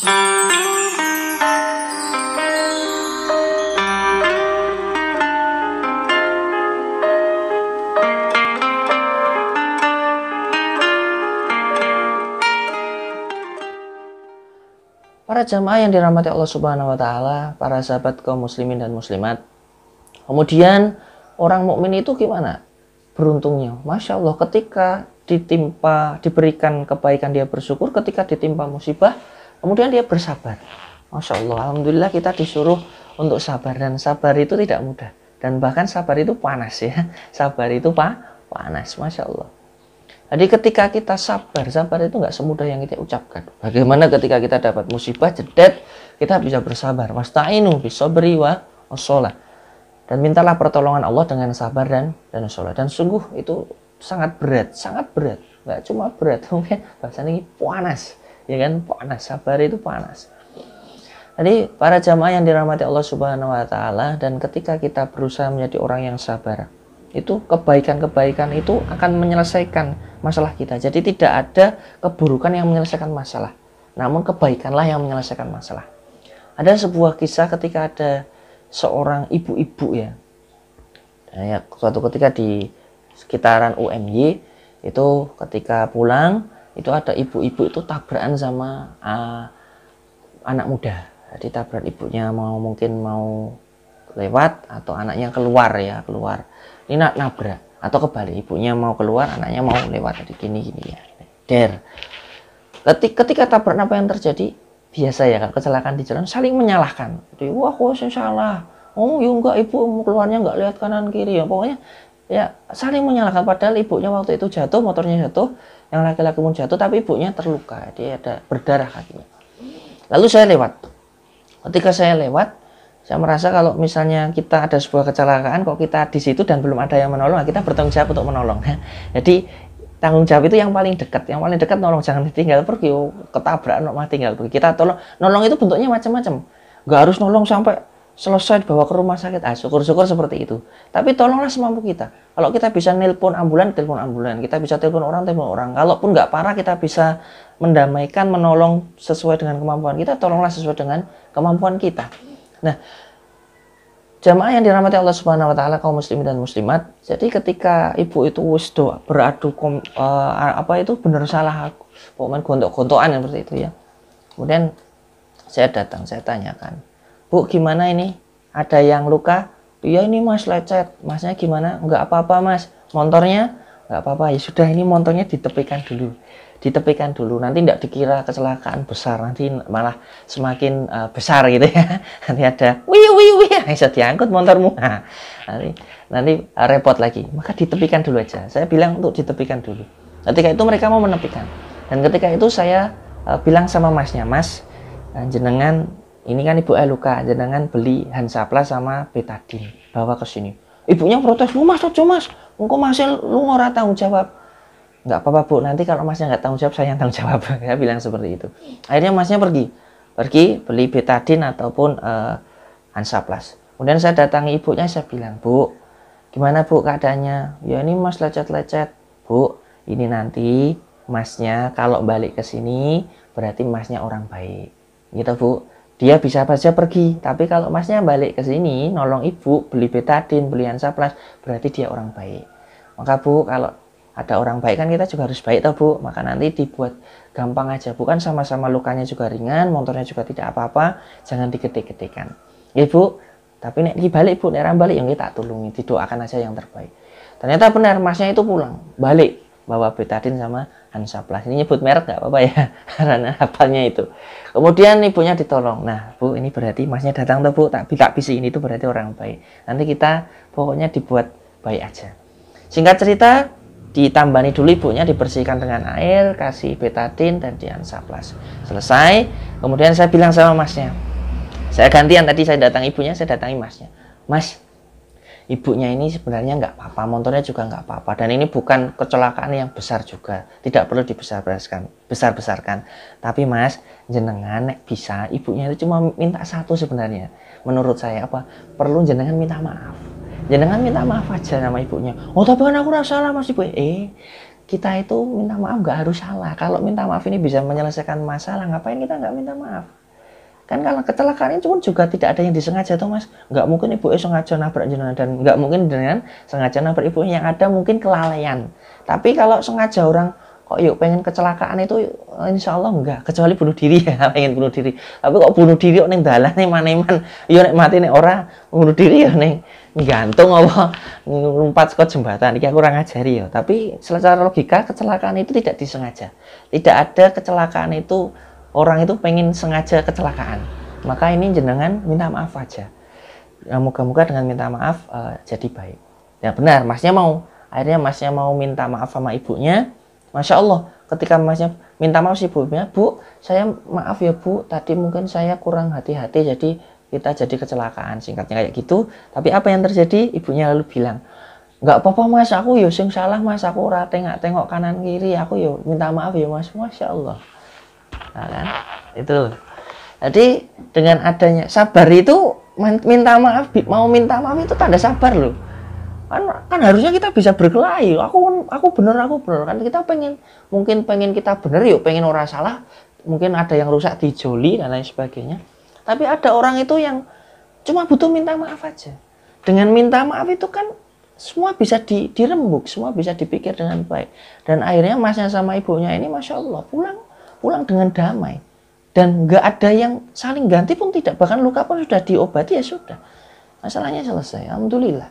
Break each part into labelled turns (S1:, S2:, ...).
S1: Para jamaah yang dirahmati Allah Subhanahu wa taala, para sahabat kaum muslimin dan muslimat. Kemudian orang mukmin itu gimana? Beruntungnya. Masya Allah, ketika diberikan kebaikan dia bersyukur, ketika ditimpa musibah, kemudian dia bersabar. Masya Allah, alhamdulillah kita disuruh untuk sabar, dan sabar itu tidak mudah. Dan bahkan sabar itu panas ya. Sabar itu panas, Masya Allah. Jadi ketika kita sabar itu nggak semudah yang kita ucapkan. Bagaimana ketika kita dapat musibah, jedet, kita bisa bersabar. Wasta'inu bisabri wa sholat. Dan mintalah pertolongan Allah dengan sabar dan sholat. Dan sungguh itu sangat berat. Nggak cuma berat, mungkin bahasanya ini panas. Ya kan, panas. Sabar itu panas. Jadi para jamaah yang dirahmati Allah Subhanahu wa taala, dan ketika kita berusaha menjadi orang yang sabar, itu kebaikan-kebaikan itu akan menyelesaikan masalah kita. Jadi tidak ada keburukan yang menyelesaikan masalah, namun kebaikanlah yang menyelesaikan masalah. Ada sebuah kisah ketika ada seorang ibu-ibu ya, suatu ketika di sekitaran UMY itu, ketika pulang itu ada ibu-ibu itu tabrakan sama anak muda. Jadi tabrak ibunya mungkin mau lewat, atau anaknya keluar. Ini nabrak, atau kebalik, ibunya mau keluar, anaknya mau lewat. Jadi gini ya. Ketika tabrak, apa yang terjadi? Biasa ya, kalau kecelakaan di jalan saling menyalahkan. Jadi, wah kok saya salah. Oh ya enggak, ibu keluarnya enggak lihat kanan kiri ya. Pokoknya ya saling menyalahkan, padahal ibunya waktu itu jatuh, motornya jatuh, yang laki-laki pun jatuh, tapi ibunya terluka, dia ada berdarah kakinya. Lalu saya lewat. Ketika saya lewat, saya merasa kalau misalnya kita ada sebuah kecelakaan, kok kita di situ dan belum ada yang menolong, kita bertanggung jawab untuk menolong. Jadi tanggung jawab itu yang paling dekat nolong, jangan ditinggal pergi. Ketabrak mah tinggal pergi. Kita nolong itu bentuknya macam-macam. Nggak harus nolong sampai selesai dibawa ke rumah sakit. Syukur-syukur seperti itu. Tapi tolonglah semampu kita. Kalau kita bisa telepon ambulan, kita bisa telepon orang. Kalaupun nggak parah, kita bisa mendamaikan, menolong sesuai dengan kemampuan kita. Tolonglah sesuai dengan kemampuan kita. Nah, jamaah yang dirahmati Allah Subhanahu wa taala, kaum muslimin dan muslimat. Jadi ketika ibu itu beradu benar salah aku, pokoknya gontok-gontokan seperti itu ya. Kemudian saya datang, saya tanyakan, "Bu, gimana ini? Ada yang luka?" "Iya ini Mas, lecet." "Masnya gimana?" "Enggak apa-apa Mas." "Motornya?" "Enggak apa-apa." "Ya sudah, ini motornya ditepikan dulu. Nanti tidak dikira kecelakaan besar, nanti malah semakin besar gitu ya. Nanti ada wih bisa diangkut motormu, nanti repot lagi. Maka ditepikan dulu aja. Saya bilang untuk ditepikan dulu. Ketika itu mereka mau menepikan, dan ketika itu saya bilang sama masnya, "Mas, jenengan ini kan ibu luka, jenengan beli Hansaplas sama betadine, bawa ke sini." Ibunya protes, "Lu Mas, ojo Mas, engkau masih lu ora tanggung jawab." "Nggak apa-apa Bu, nanti kalau Masnya nggak tanggung jawab, saya yang tanggung jawab." Saya bilang seperti itu. Akhirnya Masnya pergi beli betadine ataupun Hansaplas. Kemudian saya datangi ibunya, saya bilang, "Bu, gimana Bu keadaannya?" "Ya ini Mas lecet-lecet." "Bu, ini nanti Masnya kalau balik ke sini berarti Masnya orang baik." Gitu Bu. Dia bisa saja pergi, tapi kalau Masnya balik ke sini nolong ibu, beli betadine, beli Hansaplas, berarti dia orang baik. Maka Bu, kalau ada orang baik kan kita juga harus baik toh Bu. Maka nanti dibuat gampang aja, bukan sama-sama lukanya juga ringan, motornya juga tidak apa-apa, jangan digede-gedekan. Ya Bu, tapi nek balik Bu, nek balik yang kita tulungi, didoakan aja yang terbaik. Ternyata benar, Masnya itu pulang, balik bawa betadine sama Hansaplas. Ini nyebut merek nggak apa-apa ya, karena hafalnya itu. Kemudian ibunya ditolong. "Nah Bu, ini berarti Masnya datang tuh Bu, tak bisi ini itu berarti orang baik. Nanti kita pokoknya dibuat baik aja." Singkat cerita, ditambani dulu ibunya, dibersihkan dengan air, kasih betadine dan di Hansaplas. Selesai, kemudian saya bilang sama masnya, saya gantian, tadi saya datangi ibunya, saya datangi masnya. "Mas, ibunya ini sebenarnya nggak apa-apa, motornya juga nggak apa-apa, dan ini bukan kecelakaan yang besar juga, tidak perlu dibesar-besarkan. Tapi Mas, jenengan nek bisa, ibunya itu cuma minta satu sebenarnya. Menurut saya perlu jenengan minta maaf. Jenengan minta maaf aja sama ibunya." "Oh tapi kan aku rasa salah Mas Ibu." kita itu minta maaf nggak harus salah. Kalau minta maaf ini bisa menyelesaikan masalah, ngapain kita nggak minta maaf? Kan kalau kecelakaan itu pun juga tidak ada yang disengaja tuh Mas. Nggak mungkin ibu sengaja nabrak jenengan, dan nggak mungkin dengan sengaja nabrak ibu, yang ada mungkin kelalaian. Tapi kalau sengaja orang kok yuk pengen kecelakaan itu, insya Allah enggak, kecuali bunuh diri ya, pengen bunuh diri. Tapi kok bunuh diri kok neng dalan nih maneman, yo nek mati nih orang bunuh diri ya neng gantung apa lompat ke jembatan, ini aku kurang ngajari ya. Tapi secara logika kecelakaan itu tidak disengaja, tidak ada kecelakaan itu orang itu pengen sengaja kecelakaan. Maka ini jenengan minta maaf aja. Ya, moga-moga dengan minta maaf jadi baik. Ya benar, masnya mau, akhirnya masnya mau minta maaf sama ibunya. Masya Allah, ketika masnya minta maaf si ibunya, Bu, saya maaf ya Bu, tadi mungkin saya kurang hati-hati, jadi kita jadi kecelakaan, singkatnya kayak gitu. Tapi apa yang terjadi? Ibunya lalu bilang, nggak apa-apa Mas, aku yo sing salah Mas, aku ora tengok kanan kiri, aku yo minta maaf ya Mas. Masya Allah. Nah, kan? Itu. Jadi dengan adanya sabar itu, minta maaf, mau minta maaf itu tanda sabar loh. Kan harusnya kita bisa berkelahi, aku bener kan kita mungkin pengen kita bener yuk, pengen orang salah, mungkin ada yang rusak dijoli dan lain sebagainya. Tapi ada orang itu yang cuma butuh minta maaf aja. Dengan minta maaf itu kan semua bisa dirembuk, semua bisa dipikir dengan baik. Dan akhirnya masnya sama ibunya ini Masya Allah pulang dengan damai. Dan nggak ada yang saling ganti pun tidak, bahkan luka pun sudah diobati, ya sudah. Masalahnya selesai, alhamdulillah.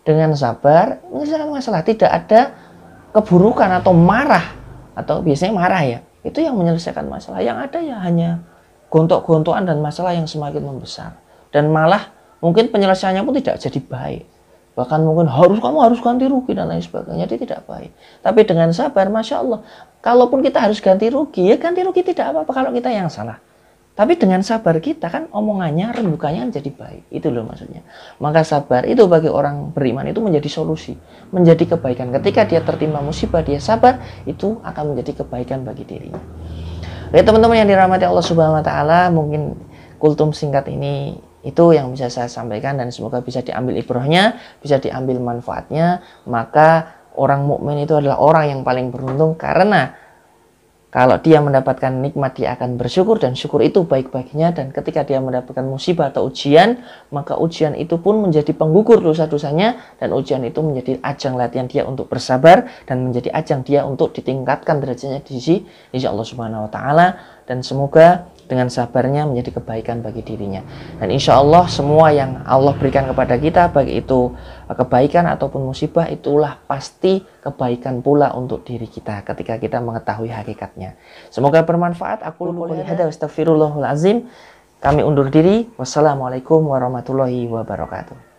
S1: Dengan sabar menyelesaikan masalah, tidak ada keburukan atau marah, atau biasanya marah ya, itu yang menyelesaikan masalah. Yang ada ya hanya gontok-gontokan dan masalah yang semakin membesar, dan malah mungkin penyelesaiannya pun tidak jadi baik, bahkan mungkin kamu harus ganti rugi dan lain sebagainya, jadi tidak baik. Tapi dengan sabar, Masya Allah, kalaupun kita harus ganti rugi, ya ganti rugi tidak apa-apa kalau kita yang salah. Tapi dengan sabar kita kan omongannya, rembukannya jadi baik. Itu loh maksudnya. Maka sabar itu bagi orang beriman itu menjadi solusi, menjadi kebaikan. Ketika dia tertimpa musibah, dia sabar, itu akan menjadi kebaikan bagi dirinya. Oke teman-teman yang dirahmati Allah Subhanahu wa taala, mungkin kultum singkat ini itu yang bisa saya sampaikan, dan semoga bisa diambil ibrahnya, bisa diambil manfaatnya. Maka orang mukmin itu adalah orang yang paling beruntung, karena kalau dia mendapatkan nikmat, dia akan bersyukur, dan syukur itu baik baginya. Dan ketika dia mendapatkan musibah atau ujian, maka ujian itu pun menjadi penggugur dosa-dosanya, dan ujian itu menjadi ajang latihan dia untuk bersabar, dan menjadi ajang dia untuk ditingkatkan derajatnya di sisi Allah Subhanahu wa taala. Dan semoga dengan sabarnya menjadi kebaikan bagi dirinya. Dan insya Allah semua yang Allah berikan kepada kita, baik itu kebaikan ataupun musibah, itulah pasti kebaikan pula untuk diri kita ketika kita mengetahui hakikatnya. Semoga bermanfaat. Aku qouli hadza wa astaghfirullahal azim. Kami undur diri. Wassalamualaikum warahmatullahi wabarakatuh.